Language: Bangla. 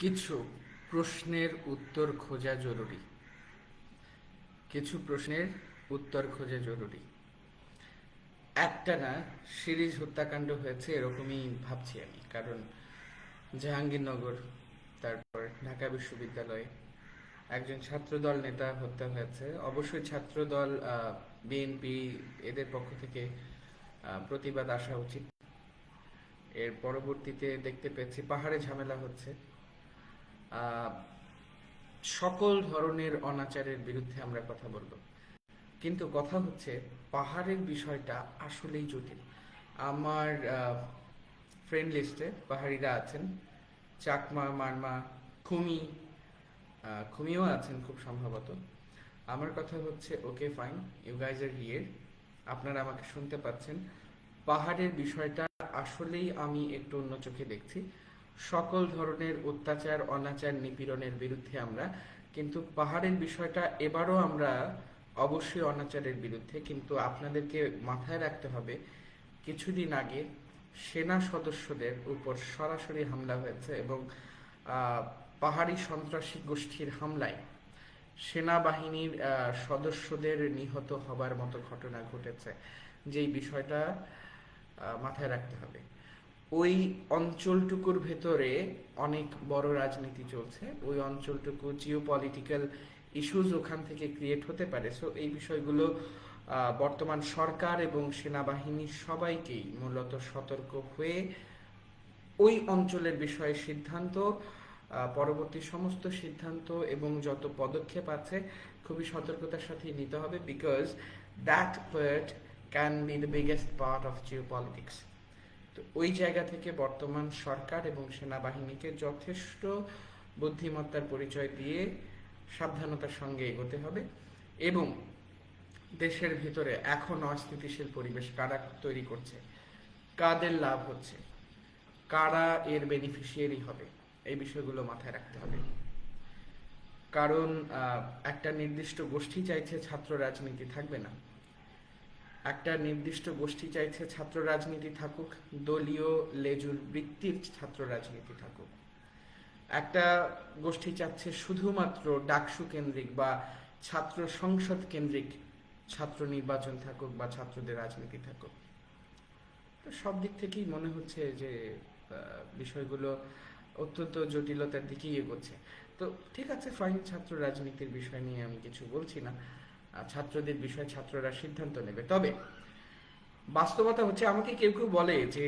কিছু প্রশ্নের উত্তর খোঁজা জরুরি। কিছু প্রশ্নের উত্তর খোঁজা জরুরি। একটা না, সিরিজ হত্যাকাণ্ড হয়েছে এরকমই ভাবছি আমি। কারণ জাহাঙ্গীরনগর, তারপর ঢাকা বিশ্ববিদ্যালয় একজন ছাত্রদল নেতা হত্যা হয়েছে। অবশ্যই ছাত্রদল, বিএনপি এদের পক্ষ থেকে প্রতিবাদ আসা উচিত। এর পরবর্তীতে দেখতে পেয়েছি পাহাড়ে ঝামেলা হচ্ছে। আহ, সকল ধরনের অনাচারের বিরুদ্ধে আমরা কথা বলবো, কিন্তু কথা হচ্ছে পাহাড়ের বিষয়টা আসলেই জটিল। আমার ফ্রেন্ড লিস্টে পাহাড়িরা আছেন, চাকমা, মারমা, খুমি, খুমিও আছেন খুব সম্ভবত। আমার কথা হচ্ছে, okay fine, you guys are here, আপনারা আমাকে শুনতে পাচ্ছেন। পাহাড়ের বিষয়টা আসলেই আমি একটু অন্য চোখে দেখছি। সকল ধরনের অত্যাচার, অনাচার, নিপীড়নের বিরুদ্ধে আমরা, কিন্তু পাহাড়ের বিষয়টা এবারও আমরা অবশ্যই অনাচারের বিরুদ্ধে। কিন্তু আপনাদেরকে মাথায় রাখতে হবে, কিছুদিন আগে সেনা সদস্যদের উপর সরাসরি হামলা হয়েছে এবং পাহাড়ি সন্ত্রাসী গোষ্ঠীর হামলায় সেনাবাহিনীর সদস্যদের নিহত হবার মতো ঘটনা ঘটেছে। যেই বিষয়টা মাথায় রাখতে হবে, ওই অঞ্চলটুকুর ভেতরে অনেক বড় রাজনীতি চলছে। ওই অঞ্চলটুকু জিও পলিটিক্যাল ইস্যুজ ওখান থেকে ক্রিয়েট হতে পারে। সো এই বিষয়গুলো বর্তমান সরকার এবং সেনাবাহিনী সবাইকেই মূলত সতর্ক হয়ে ওই অঞ্চলের বিষয়ে সিদ্ধান্ত, পরবর্তী সমস্ত সিদ্ধান্ত এবং যত পদক্ষেপ আছে খুবই সতর্কতার সাথে নিতে হবে। Because that part can be the biggest part of Jio politics. তো ওই জায়গা থেকে বর্তমান সরকার এবং সেনাবাহিনীকে যথেষ্ট বুদ্ধিমত্তার পরিচয় দিয়ে সাবধানতার সঙ্গে এগোতে হবে। এবং দেশের ভিতরে এখন অস্থিতিশীল পরিবেশ কারা তৈরি করছে, কাদের লাভ হচ্ছে, কারা এর বেনিফিশিয়ারি হবে, এই বিষয়গুলো মাথায় রাখতে হবে। কারণ একটা নির্দিষ্ট গোষ্ঠী চাইছে ছাত্র রাজনীতি থাকবে না, একটা নির্দিষ্ট গোষ্ঠী চাইছে ছাত্র রাজনীতি থাকুক, দলীয় লেজুর বৃত্তির ছাত্র রাজনীতি থাকুক। একটা গোষ্ঠী চাচ্ছে শুধুমাত্র ডাকসু কেন্দ্রিক বা ছাত্র সংসদ কেন্দ্রিক ছাত্র নির্বাচন থাকুক বা ছাত্রদের রাজনীতি থাকুক। তো সব দিক থেকেই মনে হচ্ছে যে বিষয়গুলো অত্যন্ত জটিলতার দিকেই এগোচ্ছে। তো ঠিক আছে, ফাইন, ছাত্র রাজনীতির বিষয় নিয়ে আমি কিছু বলছি না। ছাত্রদের বিষয়ে ছাত্ররা সিদ্ধান্ত নেবে। তবে বাস্তবতা হচ্ছে, আমাকে কেউ কেউ বলে যে